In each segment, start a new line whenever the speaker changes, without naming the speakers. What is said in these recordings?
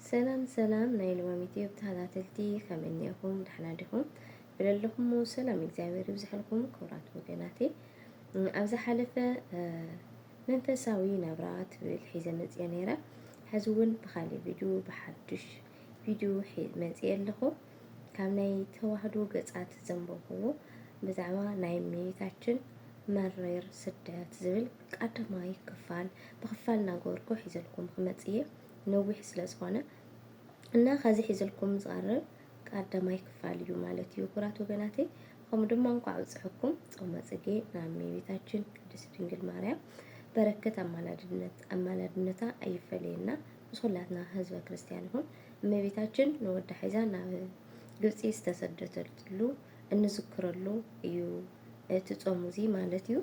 ሰላም ናይ ልዋም ኢትዮብ ተኸታተልቲ ከመኒኹም ደሕና ዲኹም ብለለኹም ሰላም እግዚአብሔር ይብዝሐልኩም ክብራት ወገናቴ ኣብዛ ሓለፈ መንፈሳዊ ናብራ ትብል ሒዘ መፅየ ነይረ ሕዚ እውን ብካሊእ ቪድዮ ብሓዱሽ ቪድዮ መፅየ ኣለኹ ካብ ናይ ተዋህዶ ገጻት ዘንበብዎ ብዛዕባ ናይ እመቤታችን መሪር ስደት ዝብል ቀዳማይ ክፋል ብክፋል ናገበርኩ ሒዘልኩም ክመፅየ ነዊሕ ስለ ዝኾነ እና ከዚ ሒዘልኩም ዝቀርብ ቀዳማይ ክፋል እዩ ማለት እዩ ኩራት ወገናቴ ከምኡ ድማ እንኳዕ ብፅሕኩም ጾመ ጽጌ ናብ እመቤታችን ቅድስት ድንግል ማርያም በረከት አማላድነታ አይፈለየና ምስኩላትና ህዝበ ክርስቲያን ይሁን እመቤታችን ንወዳ ሒዛ ናብ ግብፂ ዝተሰደተሉ እንዝክረሉ እዩ እቲ ጾም እዚ ማለት እዩ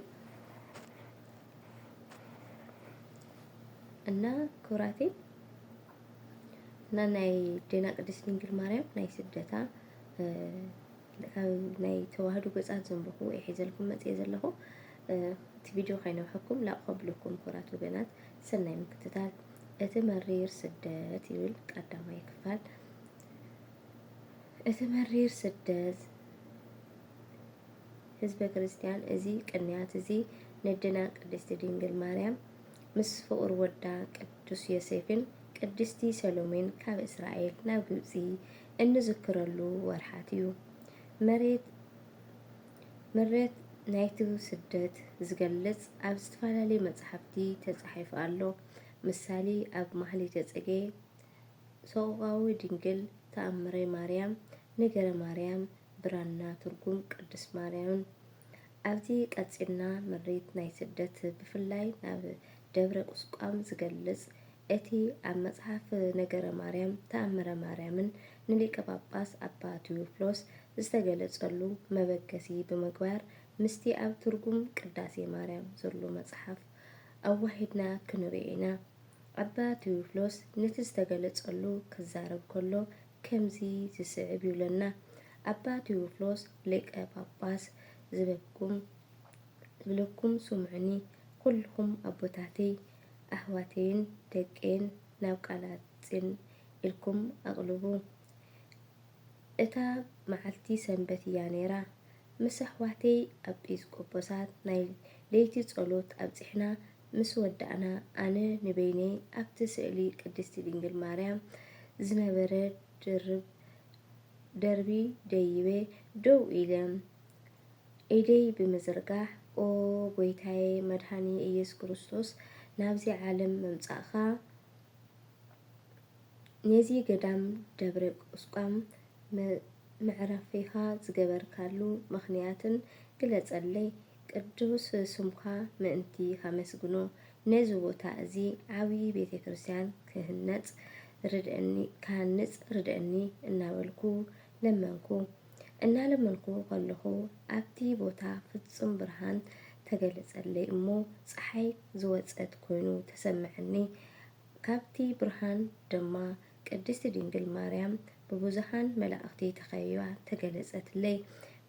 እና ኩራቴ ናይ ዴና ቅድስት ድንግል ማርያም ናይ ስደታ ናይ ተዋህዶ ገጻት ዘንበኹ ሒዘልኩም መፅየ ዘለኹ እቲ ቪድዮ ከይነብሐኩም ላቕኸብልኩም ኩራት ወገናት ሰናይ ምክትታል እቲ መሪር ስደት ይብል ቀዳማይ ክፋል እቲ መሪር ስደት ህዝበ ክርስቲያን እዚ ቅንያት እዚ ነደና ቅድስት ድንግል ማርያም ምስ ፍቁር ወዳ ቅዱስ ዮሴፍን ቅድስቲ ሰሎሜን ካብ እስራኤል ናብ ግብፂ እንዝክረሉ ወርሓት እዩ መሬት ናይቲ ስደት ዝገልጽ ኣብ ዝተፈላለዩ መጽሓፍቲ ተጻሒፉ ኣሎ ምሳሌ ኣብ ማህሌተ ጽጌ ሰቆቃዊ ድንግል ተአምረ ማርያም ነገረ ማርያም ብራና ትርጉም ቅድስት ማርያም ኣብዚ ቀፂልና መሬት ናይ ስደት ብፍላይ ናብ ደብረ ቁስቋም ዝገልጽ እቲ ኣብ መጽሓፍ ነገረ ማርያም ተአምረ ማርያምን ንሊቀ ጳጳስ አባ ቴዎፍሎስ ዝተገለጸሉ መበገሲ ብምግባር ምስቲ ኣብ ትርጉም ቅዳሴ ማርያም ዘሎ መጽሓፍ ኣዋሂድና ክንሪኦ ኢና አባ ቴዎፍሎስ ነቲ ዝተገለጸሉ ክዛረብ ከሎ ከምዚ ዝስዕብ ይብለና አባ ቴዎፍሎስ ሊቀ ጳጳስ ዝብለኩም ስምዑኒ ኩልኩም ኣቦታተይ ኣሕዋተይን ደቄን ናብ ቃላፅን ኢልኩም ኣቕልቡ እታ መዓልቲ ሰንበት እያ ነይራ ምስ ኣሕዋተይ ኤጲስቆጶሳት ናይ ለይቲ ጸሎት ኣብፅሕና ምስ ወዳእና ኣነ ንበይነይ ኣብቲ ስእሊ ቅድስቲ ድንግል ማርያም ዝነበረ ደርቢ ደይቤ ደው ኢለ ኢደይ ብምዝርጋሕ ኦ ጎይታዬ መድሃኒ ኢየሱስ ክርስቶስ ናብዚ ዓለም መምጻእኻ ነዚ ገዳም ደብረ ቁስቋም መዕረፊኻ ዝገበርካሉ ምክንያትን ግለጸለይ ቅዱስ ስምካ ምእንቲ ካመስግኖ ነዚ ቦታ እዚ ዓብይ ቤተ ክርስቲያን ክሃንጽ ርድአኒ እናበልኩ ለመንኩ እናለመንኩ ከለኹ ኣብቲ ቦታ ፍጹም ብርሃን ተገለጸለይ እሞ ፀሓይ ዝወፀት ኮይኑ ተሰምዐኒ ካብቲ ብርሃን ድማ ቅድስት ድንግል ማርያም ብብዙሓን መላእክቲ ተኸቢባ ተገለጸትለይ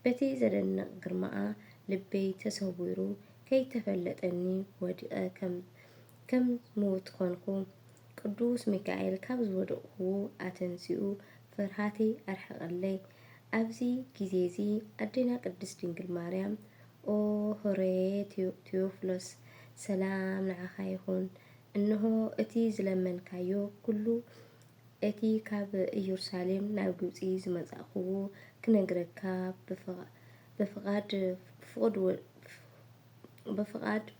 በቲ ዘደንቕ ግርማኣ ልበይ ተሰዊሩ ከይተፈለጠኒ ወዲቐ ከም ሙት ኮንኩ ቅዱስ ሚካኤል ካብ ዝወደቕዎ ኣተንሲኡ ፍርሃተይ ኣርሐቐለይ ኣብዚ ግዜ እዚ ኣዴና ቅድስት ድንግል ማርያም ኦ ሆረየ ቴዎፍሎስ ሰላም ንዓኻ ይኹን እንሆ እቲ ዝለመንካዮ ኩሉ እቲ ካብ ኢየሩሳሌም ናብ ግብፂ ዝመጻእኽዎ ክነግረካ ብፍቓድ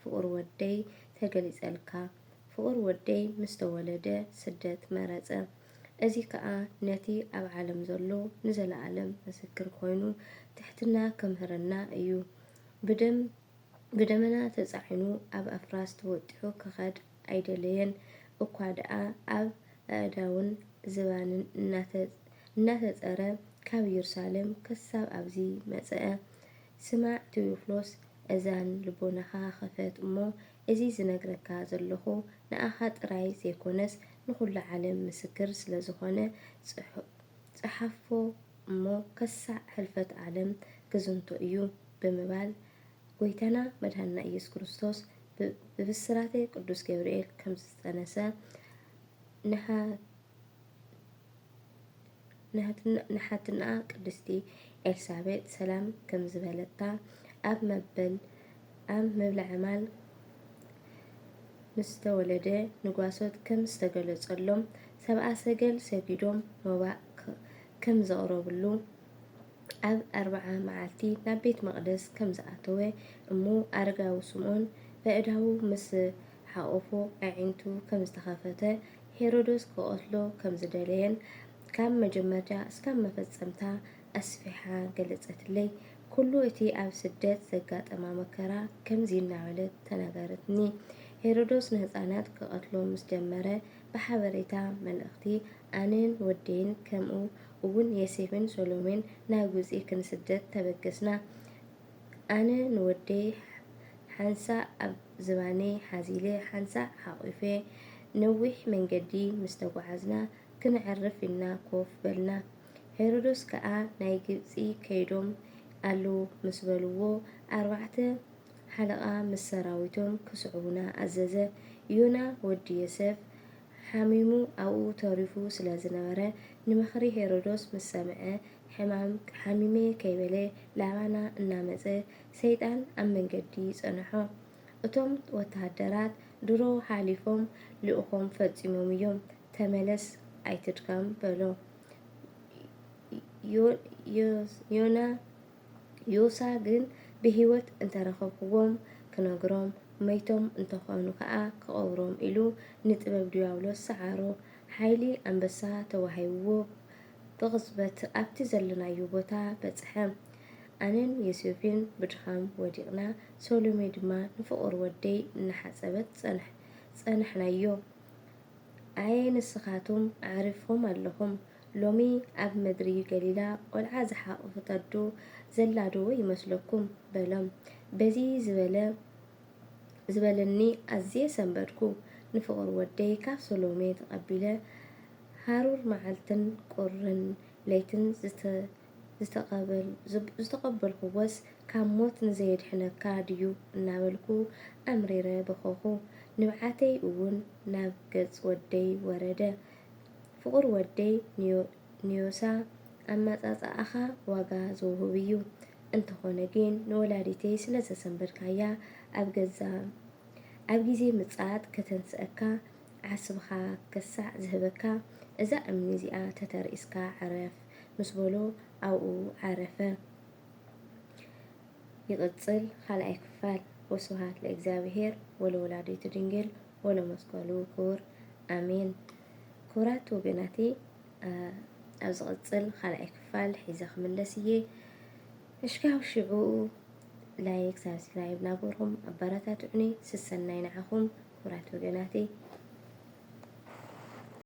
ፍቁር ወደይ ተገሊጸልካ ፍቁር ወደይ ምስ ተወለደ ስደት መረጸ እዚ ከዓ ነቲ ኣብ ዓለም ዘሎ ንዘለዓለም ምስክር ኮይኑ ትሕትና ከምህረና እዩ ብደመና ተጻዒኑ ኣብ ኣፍራስ ተወጢሑ ክኸድ ኣይደለየን እኳ ደኣ ኣብ ኣእዳውን ዝባንን እናተጸረ ካብ ኢየሩሳሌም ክሳብ ኣብዚ መጽአ ስማዕ ቴዎፍሎስ እዛን ልቦናኻ ኸፈት እሞ እዚ ዝነግረካ ዘለኹ ንኣኻ ጥራይ ዘይኮነስ ንኩሉ ዓለም ምስክር ስለ ዝኾነ ጽሓፎ እሞ ከሳዕ ሕልፈት ዓለም ክዝንቶ እዩ ብምባል ጎይታና መድሃንና ኢየሱስ ክርስቶስ ብብስራተ ቅዱስ ገብርኤል ከም ዝጸነሰ ንሓትና ቅድስቲ ኤልሳቤጥ ሰላም ከም ዝበለታ ኣብ መብልዕ ማል ምስ ተወለደ ንጓሶት ከም ዝተገለጸሎም ሰብአ ሰገል ሰጊዶም መባእ ከም ዘቕረብሉ ኣብ 40 መዓልቲ ናብ ቤት መቕደስ ከም ዝኣተወ እሞ ኣረጋዊ ስምዖን በእዳው ምስ ሓቆፎ ኣዒንቱ ከም ዝተኸፈተ ሄሮዶስ ክቐትሎ ከም ዝደለየን ካብ መጀመርታ እስካብ መፈጸምታ ኣስፊሓ ገለጸትለይ። ኩሉ እቲ ኣብ ስደት ዘጋጠማ መከራ ከምዚ እናበለት ተናገረትኒ። ሄሮዶስ ንህፃናት ክቐትሎ ምስ ጀመረ ብሓበሬታ መልእኽቲ ኣነን ወደይን ከምኡ እውን ዮሴፍን ሰሎሜን ናብ ግብፂ ክንስደድ ተበገስና። ኣነ ንወደይ ሓንሳእ ኣብ ዝባነይ ሓዚለ ሓንሳእ ሓቑፌ ነዊሕ መንገዲ ምስ ተጓዓዝና ክንዕርፍ ኢልና ኮፍ በልና። ሄሮዶስ ከዓ ናይ ግብፂ ከይዶም ኣለዉ ምስ በልዎ 4 ሓለቓ ምስ ሰራዊቶም ክስዕቡና ኣዘዘ። ዮና ወዲ ዮሴፍ ሓሚሙ ኣብኡ ተሪፉ ስለ ዝነበረ ንምኽሪ ሄሮዶስ ምስ ሰምዐ ሓሚሜ ከይበለ ላባና እናመፀ ሰይጣን ኣብ መንገዲ ፀንሖ። እቶም ወታሃደራት ድሮ ሓሊፎም ልእኾም ፈፂሞም እዮም ተመለስ ኣይትድከም በሎ። ዮሳ ግን ብሂወት እንተረኸብክዎም ክነግሮም መይቶም እንተኾኑ ከዓ ክቐብሮም ኢሉ ንጥበብ ዲያብሎስ ሰዓሮ። ሓይሊ ኣንበሳ ተዋሂብዎ ብቕፅበት ኣብቲ ዘለናዮ ቦታ በፅሐ። ኣነን ዮሴፍን ብድኻም ወዲቕና፣ ሰሎሜ ድማ ንፍቑር ወደይ እናሓፀበት ፀንሕናዮ። ኣየ ንስኻቶም ኣዕሪፍኩም ኣለኹም ሎሚ ኣብ ምድሪ ገሊላ ቆልዓ ዝሓቆፈት ኣዶ ዘላዶ ይመስለኩም በሎም። በዚ ዝበለኒ ኣዝየ ሰንበድኩ። ንፍቑር ወደይ ካብ ሰሎሜ ተቐቢለ ሃሩር መዓልትን ቁርን ለይትን ዝተቐበልክዎስ ካብ ሞት ንዘየድሕነካ ድዩ እናበልኩ ኣምሪረ በኸኹ። ንብዓተይ እውን ናብ ገጽ ወደይ ወረደ። ፍቑር ወደይ ንዮሳ ኣመፃፅኣኻ ዋጋ ዝውህብ እዩ። እንተኾነ ግን ንወላዲተይ ስለ ዘሰንበድካያ ኣብ ጊዜ ምጽኣት ከተንስአካ ዓስብኻ ከሳዕ ዝህበካ እዛ እምኒ እዚኣ ተተርእስካ ዓረፍ ምስ በሎ ኣብኡ ዓረፈ። ይቕጽል ካልኣይ ክፋል። ወስብሐት ለእግዚአብሔር ወለወላዲቱ ድንግል ወለመስቀሉ ክቡር ኣሜን። ክቡራት ወገናቴ ኣብ ዝቕጽል ካልኣይ ክፋል ሒዘ ክምለስ እየ። እሽካብ ሽዑ ላይክ ሳብስክራይብ ናበርኩም ኣበረታትዑኒ። ስሰናይ ንዓኹም ክቡራት ወገናቴ።